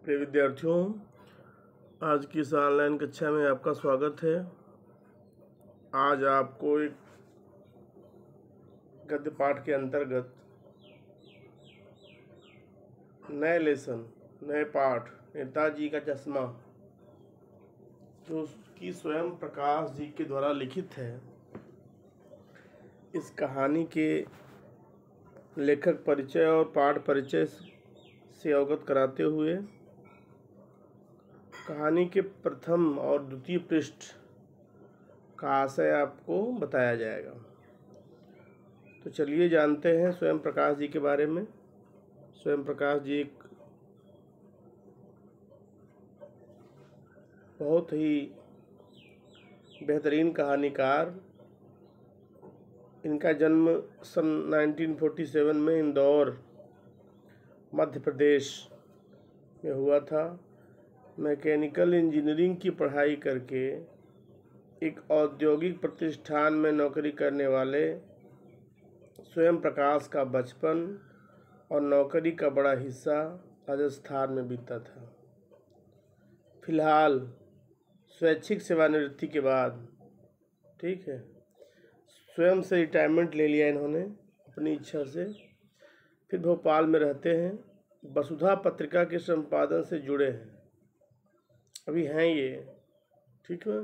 प्रिय विद्यार्थियों, आज की इस ऑनलाइन कक्षा में आपका स्वागत है। आज आपको एक गद्य पाठ के अंतर्गत नए लेसन, नए पाठ नेताजी का चश्मा, जो कि स्वयं प्रकाश जी के द्वारा लिखित है, इस कहानी के लेखक परिचय और पाठ परिचय से अवगत कराते हुए कहानी के प्रथम और द्वितीय पृष्ठ का आशय आपको बताया जाएगा। तो चलिए जानते हैं स्वयं प्रकाश जी के बारे में। स्वयं प्रकाश जी एक बहुत ही बेहतरीन कहानीकार। इनका जन्म सन 1947 में इंदौर, मध्य प्रदेश में हुआ था। मैकेनिकल इंजीनियरिंग की पढ़ाई करके एक औद्योगिक प्रतिष्ठान में नौकरी करने वाले स्वयं प्रकाश का बचपन और नौकरी का बड़ा हिस्सा राजस्थान में बीता था। फिलहाल स्वैच्छिक सेवानिवृत्ति के बाद स्वयं से रिटायरमेंट ले लिया इन्होंने अपनी इच्छा से। फिर भोपाल में रहते हैं। वसुधा पत्रिका के संपादन से जुड़े हैं, अभी हैं ये, ठीक है।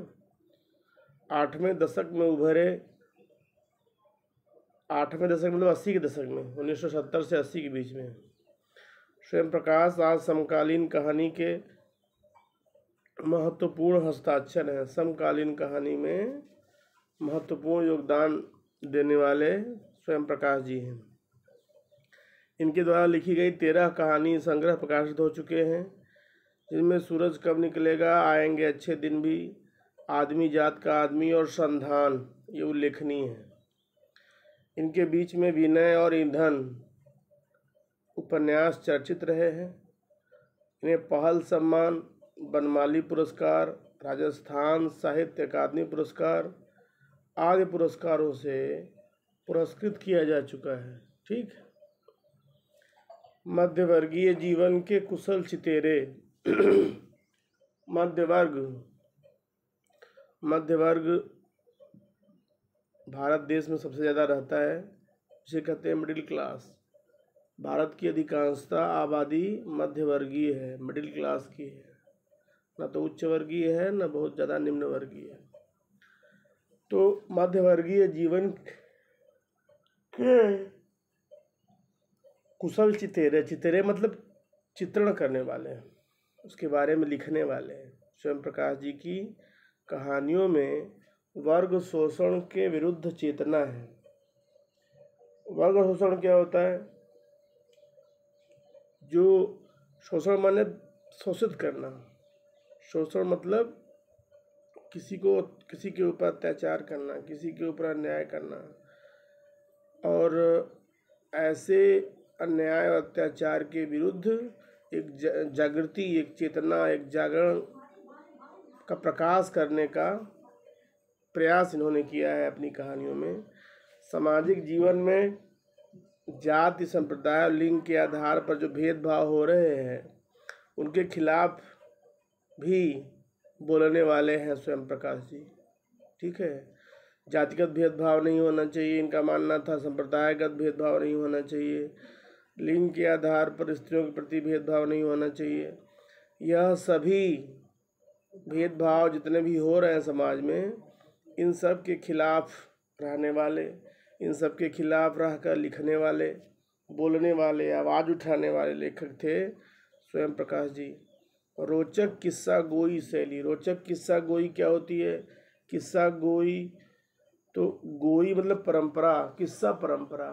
8वें दशक में उभरे। 8वें दशक मतलब 80 के दशक में, 1970 से 80 के बीच में स्वयं प्रकाश आज समकालीन कहानी के महत्वपूर्ण हस्ताक्षर हैं। समकालीन कहानी में महत्वपूर्ण योगदान देने वाले स्वयं प्रकाश जी हैं। इनके द्वारा लिखी गई 13 कहानी संग्रह प्रकाशित हो चुके हैं, जिनमें सूरज कब निकलेगा, आएंगे अच्छे दिन भी, आदमी जात का आदमी और संधान ये उल्लेखनीय है। इनके बीच में विनय और ईंधन उपन्यास चर्चित रहे हैं। इन्हें पहल सम्मान, बनमाली पुरस्कार, राजस्थान साहित्य अकादमी पुरस्कार आदि पुरस्कारों से पुरस्कृत किया जा चुका है। ठीक। मध्यवर्गीय जीवन के कुशल चितेरे। मध्यवर्ग भारत देश में सबसे ज़्यादा रहता है, जिसे कहते हैं मिडिल क्लास। भारत की अधिकांशता आबादी मध्यवर्गीय है, मिडिल क्लास की है, न तो उच्च वर्गीय है न बहुत ज़्यादा निम्न वर्गीय है। तो मध्यवर्गीय जीवन के कुशल चितेरे, चितेरे मतलब चित्रण करने वाले हैं, उसके बारे में लिखने वाले हैं। स्वयं प्रकाश जी की कहानियों में वर्ग शोषण के विरुद्ध चेतना है। वर्ग शोषण क्या होता है? जो शोषण माने शोषित करना। शोषण मतलब किसी के ऊपर अत्याचार करना, किसी के ऊपर अन्याय करना, और ऐसे अन्याय और अत्याचार के विरुद्ध एक जागृति, एक चेतना, एक जागरण का प्रकाश करने का प्रयास इन्होंने किया है अपनी कहानियों में। सामाजिक जीवन में जाति, संप्रदाय और लिंग के आधार पर जो भेदभाव हो रहे हैं, उनके खिलाफ भी बोलने वाले हैं स्वयं प्रकाश जी। ठीक है। जातिगत भेदभाव नहीं होना चाहिए, इनका मानना था। संप्रदायगत भेदभाव नहीं होना चाहिए। लिंग के आधार पर स्त्रियों के प्रति भेदभाव नहीं होना चाहिए। यह सभी भेदभाव जितने भी हो रहे हैं समाज में, इन सब के खिलाफ रहने वाले, इन सब के खिलाफ रहकर लिखने वाले, बोलने वाले, आवाज़ उठाने वाले लेखक थे स्वयं प्रकाश जी। रोचक किस्सा गोई शैली। रोचक किस्सा गोई क्या होती है? किस्सा गोई, तो गोई मतलब परंपरा, किस्सा परंपरा।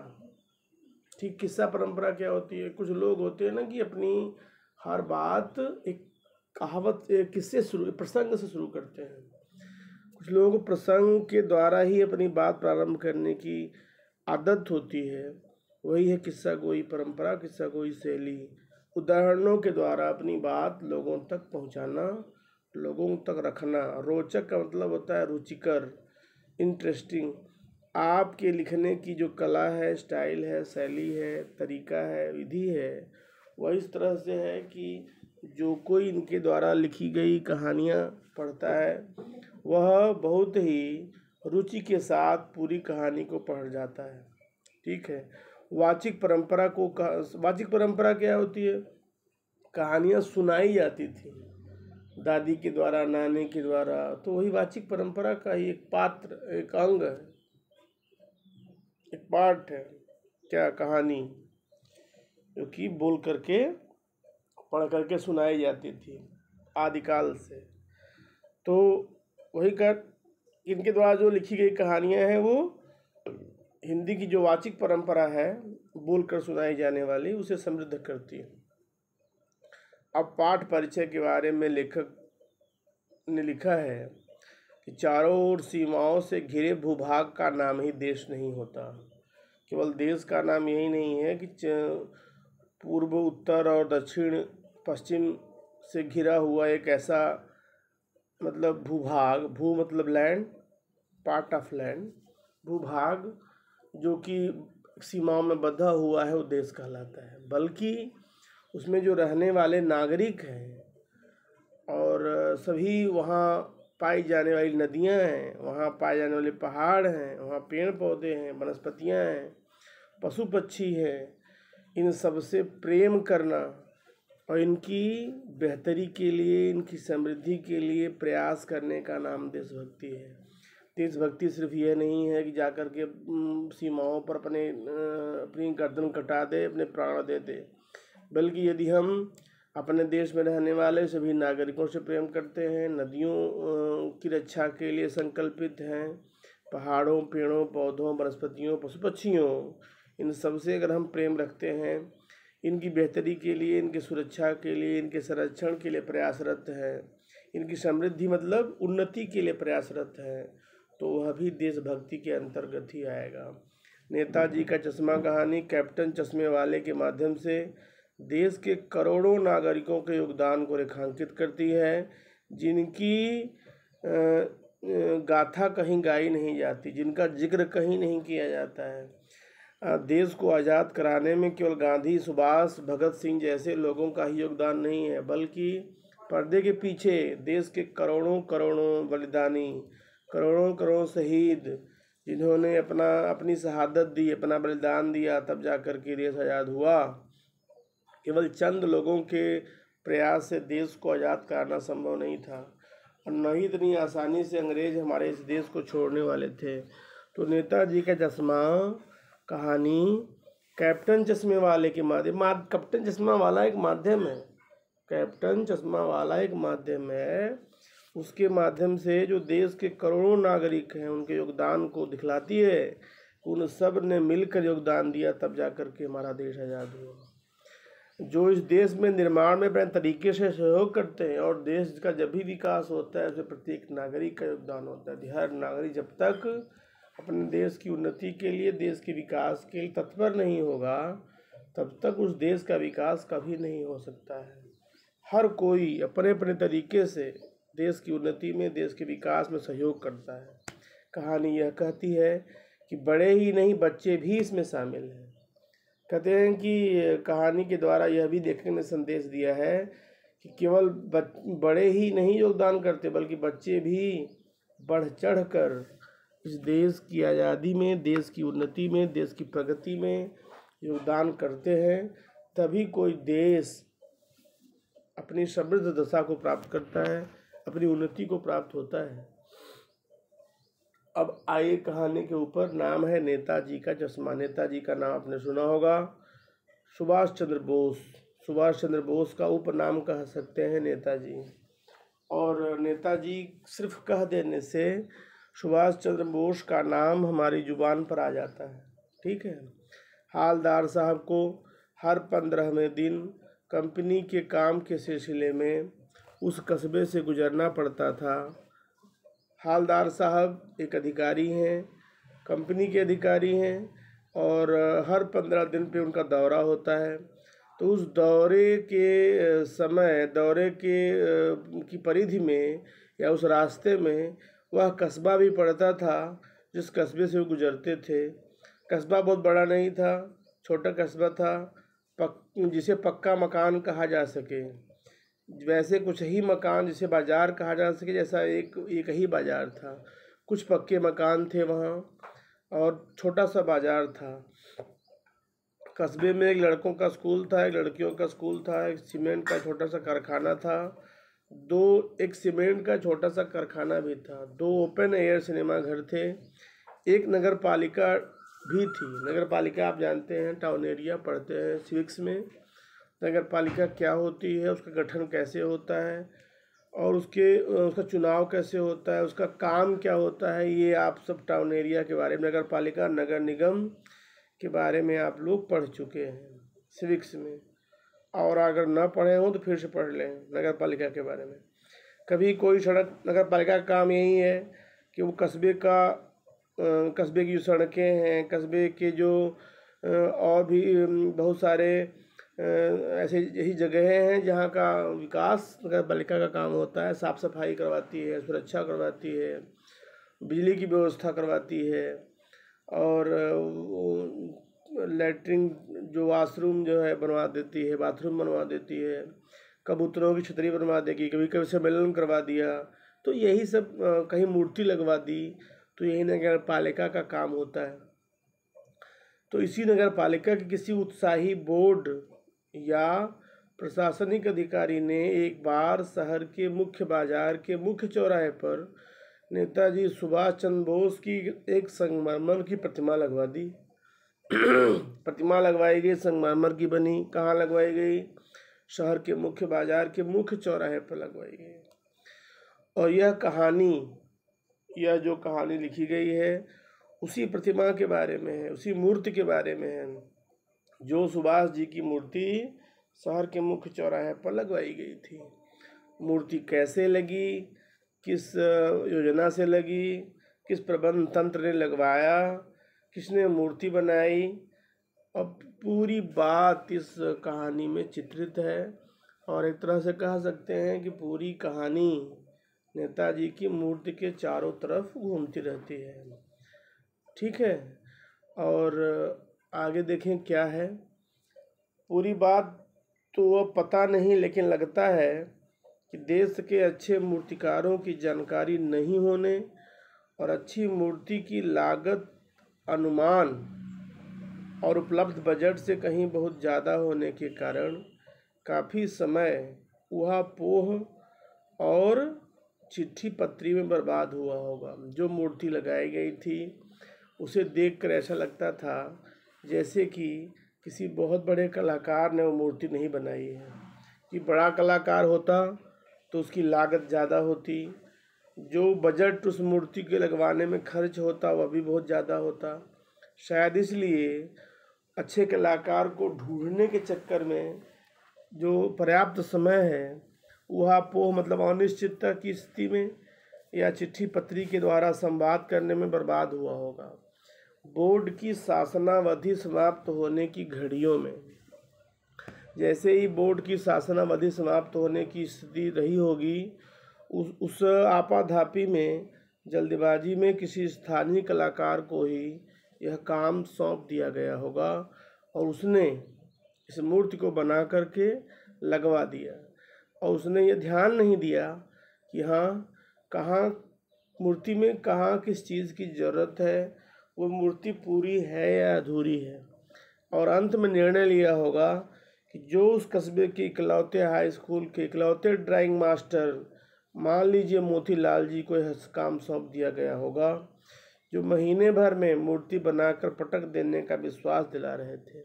ठीक। किस्सा परंपरा क्या होती है? कुछ लोग होते हैं ना कि अपनी हर बात एक कहावत, एक किस्से शुरू, प्रसंग से शुरू करते हैं। कुछ लोगों को प्रसंग के द्वारा ही अपनी बात प्रारंभ करने की आदत होती है। वही है किस्सा गोई परंपरा, किस्सा गोई शैली। उदाहरणों के द्वारा अपनी बात लोगों तक पहुंचाना, लोगों तक रखना। रोचक का मतलब होता है रुचिकर, इंटरेस्टिंग। आपके लिखने की जो कला है, स्टाइल है, शैली है, तरीका है, विधि है, वह इस तरह से है कि जो कोई इनके द्वारा लिखी गई कहानियाँ पढ़ता है वह बहुत ही रुचि के साथ पूरी कहानी को पढ़ जाता है। ठीक है। वाचिक परंपरा क्या होती है? कहानियाँ सुनाई जाती थी दादी के द्वारा, नानी के द्वारा, तो वही वाचिक परंपरा का ही एक पात्र, एक अंग है, एक पार्ट है। क्या? कहानी, जो कि बोल करके, पढ़ करके सुनाई जाती थी आदिकाल से। तो वही कर इनके द्वारा जो लिखी गई कहानियाँ हैं वो हिंदी की जो वाचिक परंपरा है, बोलकर सुनाई जाने वाली, उसे समृद्ध करती है। अब पाठ परिचय के बारे में लेखक ने लिखा है कि चारों ओर सीमाओं से घिरे भूभाग का नाम ही देश नहीं होता। केवल देश का नाम यही नहीं है कि पूर्व, उत्तर और दक्षिण पश्चिम से घिरा हुआ एक ऐसा, मतलब भूभाग, भू मतलब लैंड, पार्ट ऑफ लैंड, भूभाग जो कि सीमाओं में बंधा हुआ है, वो देश कहलाता है। बल्कि उसमें जो रहने वाले नागरिक हैं और सभी वहाँ पाई जाने वाली नदियाँ हैं, वहाँ पाए जाने वाले पहाड़ हैं, वहाँ पेड़ पौधे हैं, वनस्पतियाँ हैं, पशु पक्षी हैं, इन सब से प्रेम करना और इनकी बेहतरी के लिए, इनकी समृद्धि के लिए प्रयास करने का नाम देशभक्ति है। देशभक्ति सिर्फ यह नहीं है कि जाकर के सीमाओं पर अपनी गर्दन कटा दे, अपने प्राण दे दे, बल्कि यदि हम अपने देश में रहने वाले सभी नागरिकों से प्रेम करते हैं, नदियों की रक्षा के लिए संकल्पित हैं, पहाड़ों, पेड़ों, पौधों, वनस्पतियों, पशु पक्षियों, इन सब से अगर हम प्रेम रखते हैं, इनकी बेहतरी के लिए, इनकी सुरक्षा के लिए, इनके संरक्षण के लिए प्रयासरत है, इनकी समृद्धि मतलब उन्नति के लिए प्रयासरत है, तो वह भी देशभक्ति के अंतर्गत ही आएगा। नेताजी का चश्मा कहानी कैप्टन चश्मे वाले के माध्यम से देश के करोड़ों नागरिकों के योगदान को रेखांकित करती है, जिनकी गाथा कहीं गाई नहीं जाती, जिनका जिक्र कहीं नहीं किया जाता है। देश को आज़ाद कराने में केवल गांधी, सुभाष, भगत सिंह जैसे लोगों का ही योगदान नहीं है, बल्कि पर्दे के पीछे देश के करोड़ों करोड़ों बलिदानी, करोड़ों करोड़ों शहीद, जिन्होंने अपनी शहादत दी, अपना बलिदान दिया, तब जाकर के देश आज़ाद हुआ। केवल चंद लोगों के प्रयास से देश को आज़ाद कराना संभव नहीं था, और न ही इतनी आसानी से अंग्रेज हमारे इस देश को छोड़ने वाले थे। तो नेताजी का चश्मा कहानी कैप्टन चश्मे वाले के माध्यम, कैप्टन चश्मा वाला एक माध्यम है, कैप्टन चश्मा वाला एक माध्यम है, उसके माध्यम से जो देश के करोड़ों नागरिक हैं उनके योगदान को दिखलाती है। उन सब ने मिलकर योगदान दिया, तब जाकर के हमारा देश आज़ाद हुआ। जो इस देश में निर्माण में अपने तरीके से सहयोग करते हैं, और देश का जब भी विकास होता है उसमें प्रत्येक नागरिक का योगदान होता है। हर नागरिक जब तक अपने देश की उन्नति के लिए, देश के विकास के लिए तत्पर नहीं होगा, तब तक उस देश का विकास कभी नहीं हो सकता है। हर कोई अपने अपने तरीके से देश की उन्नति में, देश के विकास में सहयोग करता है। कहानी यह कहती है कि बड़े ही नहीं, बच्चे भी इसमें शामिल हैं। कहते हैं कि कहानी के द्वारा यह भी देखने में संदेश दिया है कि केवल बड़े ही नहीं योगदान करते, बल्कि बच्चे भी बढ़ चढ़ कर इस देश की आज़ादी में, देश की उन्नति में, देश की प्रगति में योगदान करते हैं। तभी कोई देश अपनी समृद्ध दशा को प्राप्त करता है, अपनी उन्नति को प्राप्त होता है। अब आइए कहानी के ऊपर। नाम है नेताजी का चश्मा। नेताजी का नाम आपने सुना होगा, सुभाष चंद्र बोस। सुभाष चंद्र बोस का उपनाम कह सकते हैं नेताजी। और नेताजी सिर्फ कह देने से सुभाष चंद्र बोस का नाम हमारी जुबान पर आ जाता है। ठीक है। हालदार साहब को हर 15वें दिन कंपनी के काम के सिलसिले में उस कस्बे से गुजरना पड़ता था। हालदार साहब एक अधिकारी हैं, कंपनी के अधिकारी हैं, और हर 15 दिन पे उनका दौरा होता है। तो उस दौरे के समय, दौरे की परिधि में या उस रास्ते में वह कस्बा भी पड़ता था जिस कस्बे से वो गुजरते थे। कस्बा बहुत बड़ा नहीं था, छोटा कस्बा था, जिसे पक्का मकान कहा जा सके। वैसे कुछ ही मकान, जिसे बाजार कहा जा सके, जैसा एक ही बाजार था। कुछ पक्के मकान थे वहाँ और छोटा सा बाजार था। कस्बे में एक लड़कों का स्कूल था, एक लड़कियों का स्कूल था, एक सीमेंट का छोटा सा कारखाना था, एक सीमेंट का छोटा सा कारखाना भी था, 2 ओपन एयर सिनेमा घर थे, एक नगर पालिका भी थी। नगर पालिका आप जानते हैं, टाउन एरिया पढ़ते हैं सिविक्स में। नगर पालिका क्या होती है, उसका गठन कैसे होता है और उसका चुनाव कैसे होता है, उसका काम क्या होता है, ये आप सब टाउन एरिया के बारे में, नगर पालिका नगर निगम के बारे में आप लोग पढ़ चुके हैं सिविक्स में। और अगर न पढ़े हों तो फिर से पढ़ लें नगर पालिका के बारे में। कभी कोई सड़क, नगर पालिका का काम यही है कि वो कस्बे की जो सड़कें हैं, कस्बे के जो और भी बहुत सारे ऐसे यही जगहें हैं जहाँ का विकास नगर पालिका का काम होता है। साफ़ सफाई करवाती है, सुरक्षा करवाती है, बिजली की व्यवस्था करवाती है और लैट्रिन जो वाशरूम जो है बनवा देती है, बाथरूम बनवा देती है, कबूतरों की छतरी बनवा देगी, कभी कभी सम्मेलन करवा दिया, तो यही सब, कहीं मूर्ति लगवा दी, तो यही नगर पालिका का काम होता है। तो इसी नगर पालिका के किसी उत्साही बोर्ड या प्रशासनिक अधिकारी ने एक बार शहर के मुख्य बाजार के मुख्य चौराहे पर नेताजी सुभाष चंद्र बोस की एक संगमरमर की प्रतिमा लगवा दी। प्रतिमा लगवाई गई, संगमरमर की बनी। कहाँ लगवाई गई? शहर के मुख्य बाजार के मुख्य चौराहे पर लगवाई गई। और यह जो कहानी लिखी गई है उसी प्रतिमा के बारे में है, उसी मूर्ति के बारे में है, जो सुभाष जी की मूर्ति शहर के मुख्य चौराहे पर लगवाई गई थी। मूर्ति कैसे लगी, किस योजना से लगी, किस प्रबंध तंत्र ने लगवाया, किसने मूर्ति बनाई, अब पूरी बात इस कहानी में चित्रित है। और एक तरह से कह सकते हैं कि पूरी कहानी नेताजी की मूर्ति के चारों तरफ घूमती रहती है। ठीक है, और आगे देखें क्या है। पूरी बात तो अब पता नहीं, लेकिन लगता है कि देश के अच्छे मूर्तिकारों की जानकारी नहीं होने और अच्छी मूर्ति की लागत अनुमान और उपलब्ध बजट से कहीं बहुत ज़्यादा होने के कारण काफ़ी समय ऊहापोह और चिट्ठी पत्री में बर्बाद हुआ होगा। जो मूर्ति लगाई गई थी उसे देखकर ऐसा लगता था जैसे कि किसी बहुत बड़े कलाकार ने वो मूर्ति नहीं बनाई है। कि बड़ा कलाकार होता तो उसकी लागत ज़्यादा होती, जो बजट उस मूर्ति के लगवाने में खर्च होता वह भी बहुत ज़्यादा होता। शायद इसलिए अच्छे कलाकार को ढूंढने के चक्कर में जो पर्याप्त समय है ऊहापोह मतलब अनिश्चितता की स्थिति में या चिट्ठी पत्री के द्वारा संवाद करने में बर्बाद हुआ होगा। बोर्ड की शासनावधि समाप्त होने की घड़ियों में, जैसे ही बोर्ड की शासनावधि समाप्त होने की स्थिति रही होगी, उस आपाधापी में जल्दबाजी में किसी स्थानीय कलाकार को ही यह काम सौंप दिया गया होगा और उसने इस मूर्ति को बना करके लगवा दिया। और उसने ये ध्यान नहीं दिया कि हाँ, कहाँ मूर्ति में कहाँ किस चीज़ की ज़रूरत है, वो मूर्ति पूरी है या अधूरी है। और अंत में निर्णय लिया होगा कि जो उस कस्बे के इकलौते हाई स्कूल के इकलौते ड्राइंग मास्टर, मान लीजिए मोतीलाल जी को यह काम सौंप दिया गया होगा, जो महीने भर में मूर्ति बनाकर पटक देने का विश्वास दिला रहे थे।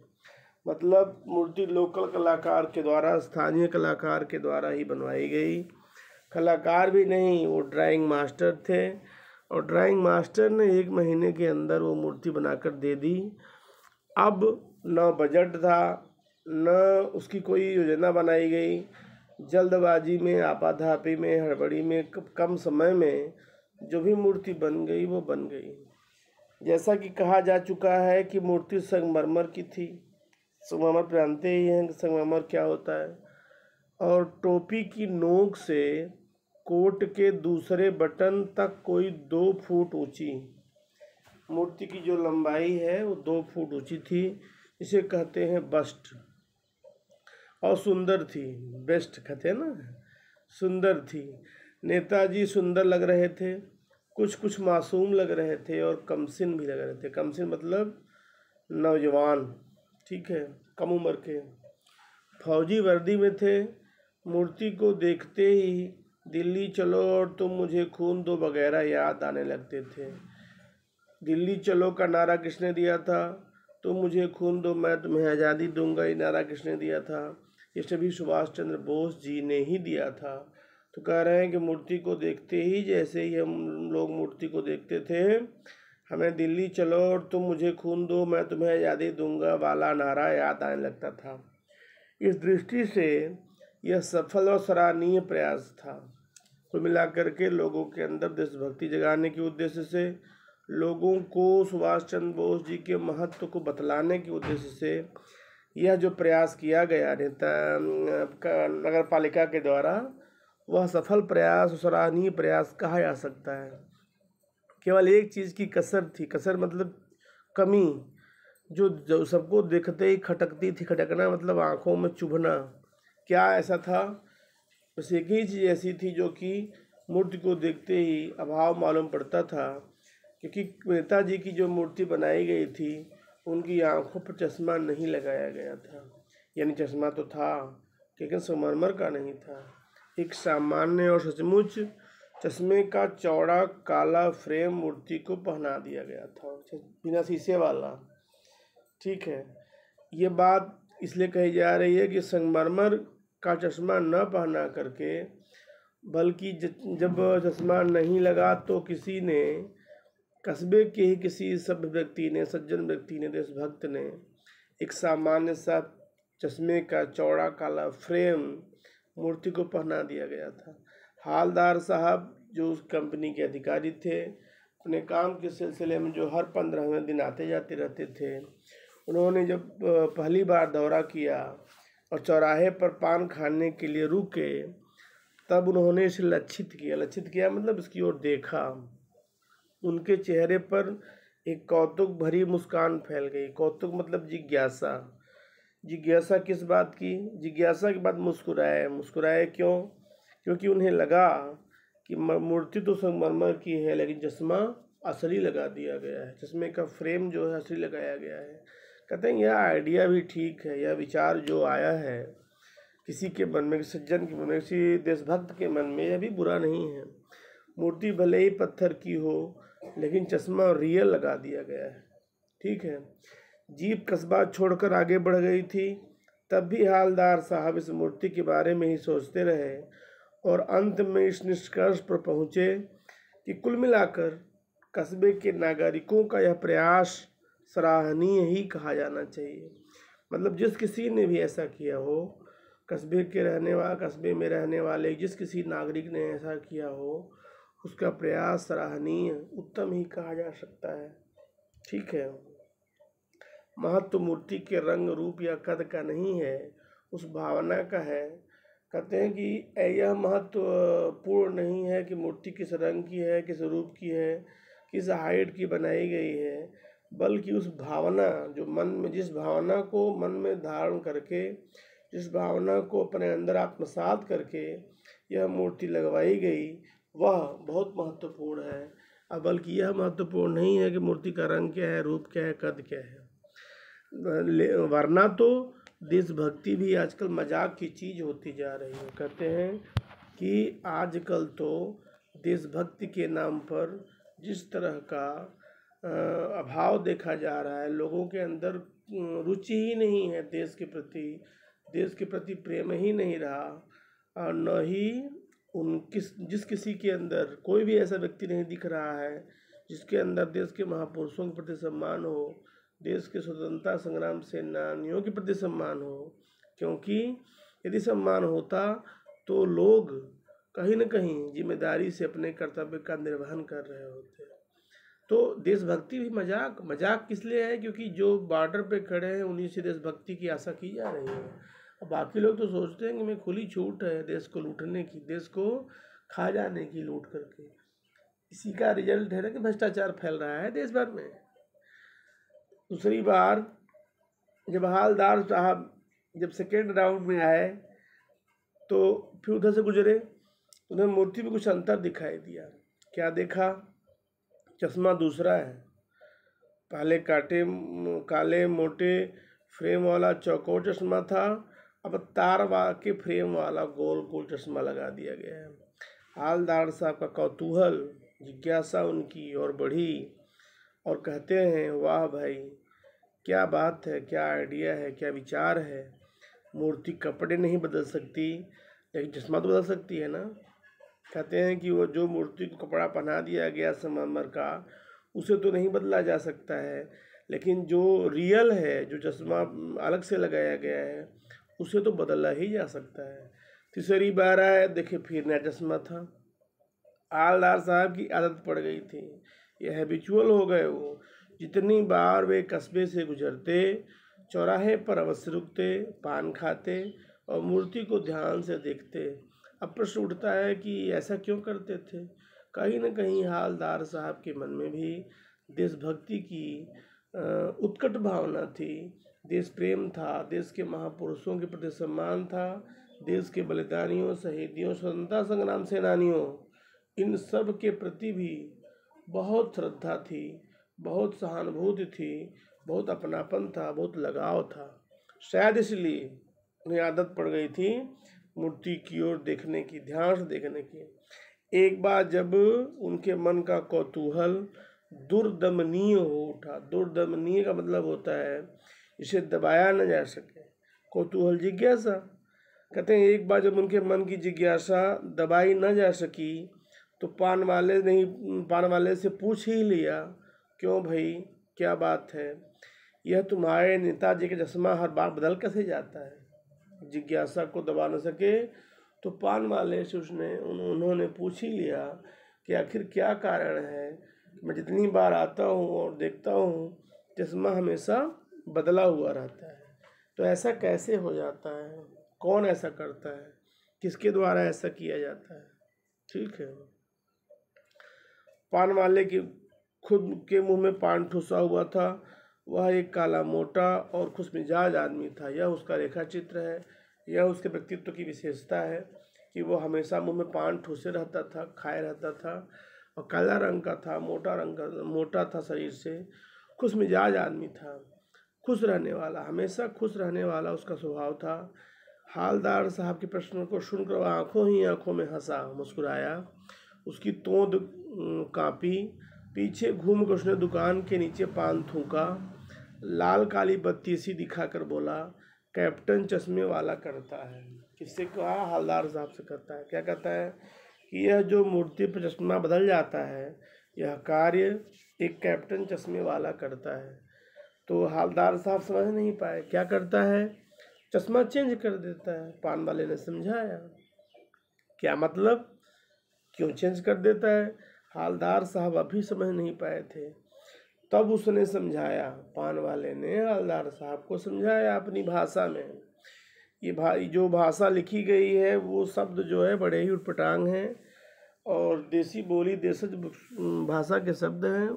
मतलब मूर्ति लोकल कलाकार के द्वारा, स्थानीय कलाकार के द्वारा ही बनवाई गई। कलाकार भी नहीं, वो ड्राइंग मास्टर थे और ड्राइंग मास्टर ने 1 महीने के अंदर वो मूर्ति बनाकर दे दी। अब न बजट था, न उसकी कोई योजना बनाई गई, जल्दबाजी में, आपाधापी में, हड़बड़ी में, कम समय में जो भी मूर्ति बन गई वो बन गई। जैसा कि कहा जा चुका है कि मूर्ति संगमरमर की थी। संगमरमर जानते ही हैं कि संगमरमर क्या होता है। और टोपी की नोक से कोट के दूसरे बटन तक कोई 2 फुट ऊंची, मूर्ति की जो लंबाई है वो 2 फुट ऊंची थी, इसे कहते हैं बस्ट। और सुंदर थी, बेस्ट कहते हैं ना, सुंदर थी। नेताजी सुंदर लग रहे थे, कुछ कुछ मासूम लग रहे थे और कमसिन भी लग रहे थे। कमसिन मतलब नौजवान, ठीक है, कम उम्र के। फौजी वर्दी में थे। मूर्ति को देखते ही दिल्ली चलो और तुम मुझे खून दो वगैरह याद आने लगते थे। दिल्ली चलो का नारा किसने दिया था? तुम मुझे खून दो मैं तुम्हें आज़ादी दूंगा, ये नारा किसने दिया था? ये सभी सुभाष चंद्र बोस जी ने ही दिया था। तो कह रहे हैं कि मूर्ति को देखते ही, जैसे ही हम लोग मूर्ति को देखते थे, हमें दिल्ली चलो और तुम मुझे खून दो मैं तुम्हें आज़ादी दूंगा वाला नारा याद आने लगता था। इस दृष्टि से यह सफल और सराहनीय प्रयास था। कुल मिलाकर के लोगों के अंदर देशभक्ति जगाने के उद्देश्य से, लोगों को सुभाष चंद्र बोस जी के महत्व को बतलाने के उद्देश्य से यह जो प्रयास किया गया नगर पालिका के द्वारा, वह सफल प्रयास, सराहनीय प्रयास कहा जा सकता है। केवल एक चीज़ की कसर थी, कसर मतलब कमी, जो सबको देखते ही खटकती थी। खटकना मतलब आंखों में चुभना। क्या ऐसा था? बस एक ही चीज़ ऐसी थी जो कि मूर्ति को देखते ही अभाव मालूम पड़ता था, क्योंकि नेताजी की जो मूर्ति बनाई गई थी उनकी आंखों पर चश्मा नहीं लगाया गया था। यानी चश्मा तो था लेकिन संगमरमर का नहीं था, एक सामान्य और सचमुच चश्मे का चौड़ा काला फ्रेम मूर्ति को पहना दिया गया था, बिना शीशे वाला। ठीक है, ये बात इसलिए कही जा रही है कि संगमरमर का चश्मा न पहना करके, बल्कि जब चश्मा नहीं लगा तो किसी ने, कस्बे के ही किसी सभ्य व्यक्ति ने, सज्जन व्यक्ति ने, देशभक्त ने एक सामान्य सा चश्मे का चौड़ा काला फ्रेम मूर्ति को पहना दिया गया था। हालदार साहब जो उस कंपनी के अधिकारी थे, अपने काम के सिलसिले में जो हर 15वें दिन आते जाते रहते थे, उन्होंने जब पहली बार दौरा किया और चौराहे पर पान खाने के लिए रुके, तब उन्होंने इसे लक्षित किया। लक्षित किया मतलब इसकी ओर देखा। उनके चेहरे पर एक कौतुक भरी मुस्कान फैल गई। कौतुक मतलब जिज्ञासा। जिज्ञासा किस बात की? जिज्ञासा के बाद मुस्कुराए। मुस्कुराए क्यों? क्योंकि उन्हें लगा कि मूर्ति तो संगमरमर की है लेकिन चश्मा असली लगा दिया गया है, चश्मे का फ्रेम जो है असली लगाया गया है। कहते हैं यह आइडिया भी ठीक है, यह विचार जो आया है किसी के मन में, किसी सज्जन के मन में, किसी देशभक्त के मन में, यह भी बुरा नहीं है। मूर्ति भले ही पत्थर की हो लेकिन चश्मा रियल लगा दिया गया है। ठीक है, जीप कस्बा छोड़कर आगे बढ़ गई थी, तब भी हालदार साहब इस मूर्ति के बारे में ही सोचते रहे और अंत में इस निष्कर्ष पर पहुँचे कि कुल मिलाकर कस्बे के नागरिकों का यह प्रयास सराहनीय ही कहा जाना चाहिए। मतलब जिस किसी ने भी ऐसा किया हो, कस्बे में रहने वाले जिस किसी नागरिक ने ऐसा किया हो, उसका प्रयास सराहनीय, उत्तम ही कहा जा सकता है। ठीक है, महत्व मूर्ति के रंग रूप या कद का नहीं है, उस भावना का है। कहते हैं कि यह महत्वपूर्ण नहीं है कि मूर्ति किस रंग की है, किस रूप की है, किस हाइट की बनाई गई है, बल्कि उस भावना जो मन में, जिस भावना को मन में धारण करके, जिस भावना को अपने अंदर आत्मसात करके यह मूर्ति लगवाई गई, वह बहुत महत्वपूर्ण है। अब बल्कि यह महत्वपूर्ण नहीं है कि मूर्ति का रंग क्या है, रूप क्या है, कद क्या है। वरना तो देशभक्ति भी आजकल मजाक की चीज़ होती जा रही है। कहते हैं कि आजकल तो देशभक्ति के नाम पर जिस तरह का अभाव देखा जा रहा है, लोगों के अंदर रुचि ही नहीं है देश के प्रति प्रेम ही नहीं रहा, और न ही जिस किसी के अंदर कोई भी ऐसा व्यक्ति नहीं दिख रहा है जिसके अंदर देश के महापुरुषों के प्रति सम्मान हो, देश के स्वतंत्रता संग्राम सेनानियों के प्रति सम्मान हो। क्योंकि यदि सम्मान होता तो लोग कहीं न कहीं जिम्मेदारी से अपने कर्तव्य का निर्वहन कर रहे होते। तो देशभक्ति भी मजाक किस लिए है? क्योंकि जो बॉर्डर पे खड़े हैं उन्हीं से देशभक्ति की आशा की जा रही है। अब बाकी लोग तो सोचते हैं कि मैं खुली छूट है देश को लूटने की, देश को खा जाने की, लूट करके। इसी का रिजल्ट है ना कि भ्रष्टाचार फैल रहा है देश भर में। दूसरी बार जब हालदार साहब जब सेकेंड राउंड में आए तो फिर उधर से गुजरे, उन्हें मूर्ति में कुछ अंतर दिखाई दिया। क्या देखा? चश्मा दूसरा है। पहले काले मोटे फ्रेम वाला चौकोर चश्मा था, अब तार के फ्रेम वाला गोल गोल चश्मा लगा दिया गया है। हालदार साहब का कौतूहल, जिज्ञासा उनकी और बढ़ी और कहते हैं, वाह भाई, क्या बात है, क्या आइडिया है, क्या विचार है। मूर्ति कपड़े नहीं बदल सकती, लेकिन चश्मा तो बदल सकती है ना। कहते हैं कि वो जो मूर्ति को कपड़ा पहना दिया गया संगमरमर का, उसे तो नहीं बदला जा सकता है, लेकिन जो रियल है, जो चश्मा अलग से लगाया गया है, उसे तो बदला ही जा सकता है। तीसरी बार आए, देखे फिर नया चश्मा था। हालदार साहब की आदत पड़ गई थी, ये हैबिचुअल हो गए वो। जितनी बार वे कस्बे से गुजरते, चौराहे पर अवश्य रुकते, पान खाते और मूर्ति को ध्यान से देखते। अब प्रश्न उठता है कि ऐसा क्यों करते थे? कहीं न कहीं हालदार साहब के मन में भी देशभक्ति की उत्कट भावना थी, देश प्रेम था, देश के महापुरुषों के प्रति सम्मान था, देश के बलिदानियों, शहीदियों, स्वतंत्रता संग्राम सेनानियों, इन सब के प्रति भी बहुत श्रद्धा थी, बहुत सहानुभूति थी, बहुत अपनापन था, बहुत लगाव था। शायद इसलिए उन्हें आदत पड़ गई थी मूर्ति की ओर देखने की, ध्यान से देखने की। एक बार जब उनके मन का कौतूहल दुर्दमनीय हो उठा, दुर्दमनीय का मतलब होता है इसे दबाया न जा सके, कौतूहल जिज्ञासा। कहते हैं एक बार जब उनके मन की जिज्ञासा दबाई न जा सकी तो पान वाले से पूछ ही लिया, क्यों भाई, क्या बात है, यह तुम्हारे नेताजी का चश्मा हर बार बदल कैसे जाता है। जिज्ञासा को दबा न सके तो पान वाले से उन्होंने पूछ ही लिया कि आखिर क्या कारण है, मैं जितनी बार आता हूँ और देखता हूँ चश्मा हमेशा बदला हुआ रहता है, तो ऐसा कैसे हो जाता है, कौन ऐसा करता है, किसके द्वारा ऐसा किया जाता है। ठीक है। पान वाले की खुद के मुंह में पान ठुसा हुआ था। वह एक काला मोटा और खुशमिजाज आदमी था। यह उसका रेखा चित्र है, यह उसके व्यक्तित्व की विशेषता है कि वो हमेशा मुंह में पान ठूसे रहता था, खाए रहता था और काला रंग का था, मोटा था शरीर से, खुश मिजाज आदमी था, खुश रहने वाला, हमेशा खुश रहने वाला उसका स्वभाव था। हालदार साहब के प्रश्न को सुनकर वह आंखों ही आंखों में हंसा, मुस्कुराया, उसकी तोंद कांपी। पीछे घूम कर उसने दुकान के नीचे पान थूका, लाल काली बत्ती सी दिखाकर बोला, कैप्टन चश्मे वाला करता है। किससे कहा? हालदार साहब से करता है। क्या कहता है कि यह जो मूर्ति पर चश्मा बदल जाता है, यह कार्य एक कैप्टन चश्मे वाला करता है। तो हालदार साहब समझ नहीं पाए, क्या करता है? चश्मा चेंज कर देता है। पान वाले ने समझाया। क्या मतलब, क्यों चेंज कर देता है? हालदार साहब अभी समझ नहीं पाए थे, तब उसने समझाया, पान वाले ने हालदार साहब को समझाया अपनी भाषा में। ये जो भाषा लिखी गई है वो शब्द जो है बड़े ही उटपटांग हैं और देसी बोली देशज भाषा के शब्द हैं,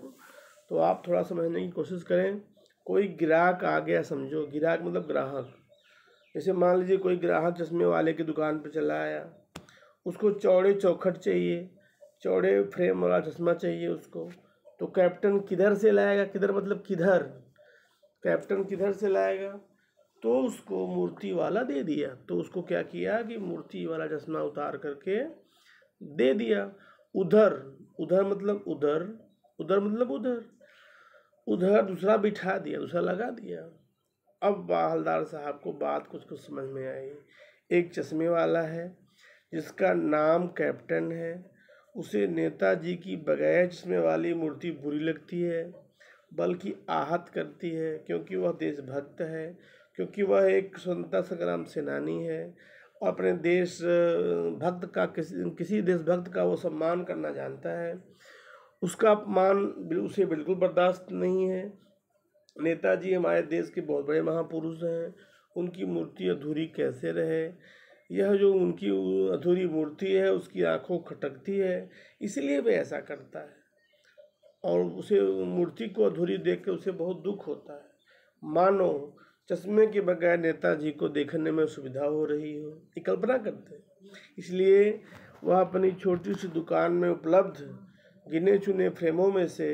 तो आप थोड़ा समझने की कोशिश करें। कोई ग्राहक आ गया, समझो, ग्राहक मतलब ग्राहक। जैसे मान लीजिए कोई ग्राहक चश्मे वाले की दुकान पर चला आया, उसको चौड़े चौखट चाहिए, चौड़े फ्रेम वाला चश्मा चाहिए उसको, तो कैप्टन किधर से लाएगा? किधर मतलब किधर, कैप्टन किधर से लाएगा? तो उसको मूर्ति वाला दे दिया। तो उसको क्या किया कि मूर्ति वाला चश्मा उतार करके दे दिया। उधर, उधर मतलब उधर, उधर मतलब उधर, उधर दूसरा बिठा दिया, दूसरा लगा दिया। अब हवलदार साहब को बात कुछ कुछ समझ में आई। एक चश्मे वाला है जिसका नाम कैप्टन है, उसे नेताजी की बगैर चश्मे वाली मूर्ति बुरी लगती है, बल्कि आहत करती है, क्योंकि वह देशभक्त है, क्योंकि वह एक स्वतंत्रता संग्राम सेनानी है और अपने देश भक्त का किसी देशभक्त का वो सम्मान करना जानता है। उसका अपमान उसे बिल्कुल बर्दाश्त नहीं है। नेताजी हमारे देश के बहुत बड़े महापुरुष हैं, उनकी मूर्ति अधूरी कैसे रहे? यह जो उनकी अधूरी मूर्ति है उसकी आंखों खटकती है, इसलिए वह ऐसा करता है और उसे मूर्ति को अधूरी देख के उसे बहुत दुख होता है। मानो चश्मे के बगैर नेताजी को देखने में सुविधा हो रही हो, ये कल्पना करते हैं। इसलिए वह अपनी छोटी सी दुकान में उपलब्ध गिने चुने फ्रेमों में से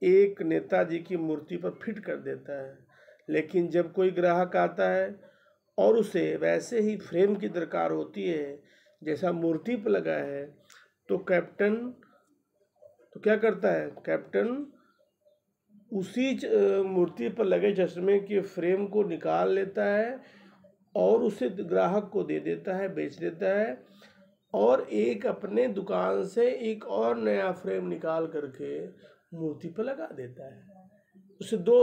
एक नेताजी की मूर्ति पर फिट कर देता है। लेकिन जब कोई ग्राहक आता है और उसे वैसे ही फ्रेम की दरकार होती है जैसा मूर्ति पर लगा है, तो कैप्टन तो क्या करता है, कैप्टन उसी मूर्ति पर लगे चश्मे के फ्रेम को निकाल लेता है और उसे ग्राहक को दे देता है, बेच देता है, और एक अपने दुकान से एक और नया फ्रेम निकाल करके मूर्ति पर लगा देता है। उससे दो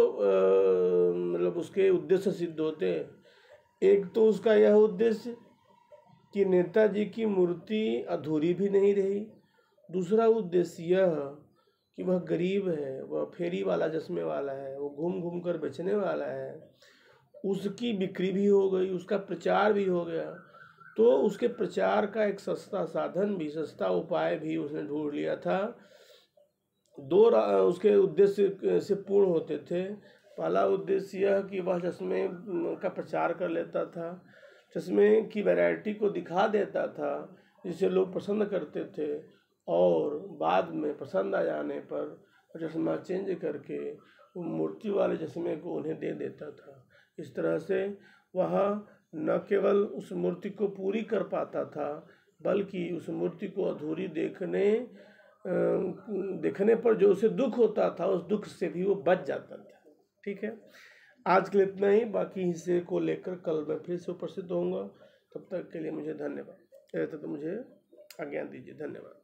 मतलब उसके उद्देश्य सिद्ध होते हैं। एक तो उसका यह उद्देश्य कि नेताजी की मूर्ति अधूरी भी नहीं रही। दूसरा उद्देश्य यह कि वह गरीब है, वह फेरी वाला चश्मे वाला है, वो घूम घूम कर बेचने वाला है, उसकी बिक्री भी हो गई, उसका प्रचार भी हो गया। तो उसके प्रचार का एक सस्ता साधन भी, सस्ता उपाय भी उसने ढूंढ लिया था। दो उसके उद्देश्य से पूर्ण होते थे। पहला उद्देश्य यह कि वह चश्मे का प्रचार कर लेता था, चश्मे की वैरायटी को दिखा देता था जिसे लोग पसंद करते थे, और बाद में पसंद आ जाने पर चश्मा चेंज करके वो मूर्ति वाले चश्मे को उन्हें दे देता था। इस तरह से वह न केवल उस मूर्ति को पूरी कर पाता था, बल्कि उस मूर्ति को अधूरी देखने पर जो उसे दुख होता था, उस दुख से भी वो बच जाता था। ठीक है, आज के लिए इतना ही। बाकी हिस्से को लेकर कल मैं फिर से उपस्थित होऊंगा। तब तक के लिए मुझे धन्यवाद। तो मुझे आज्ञा दीजिए। धन्यवाद।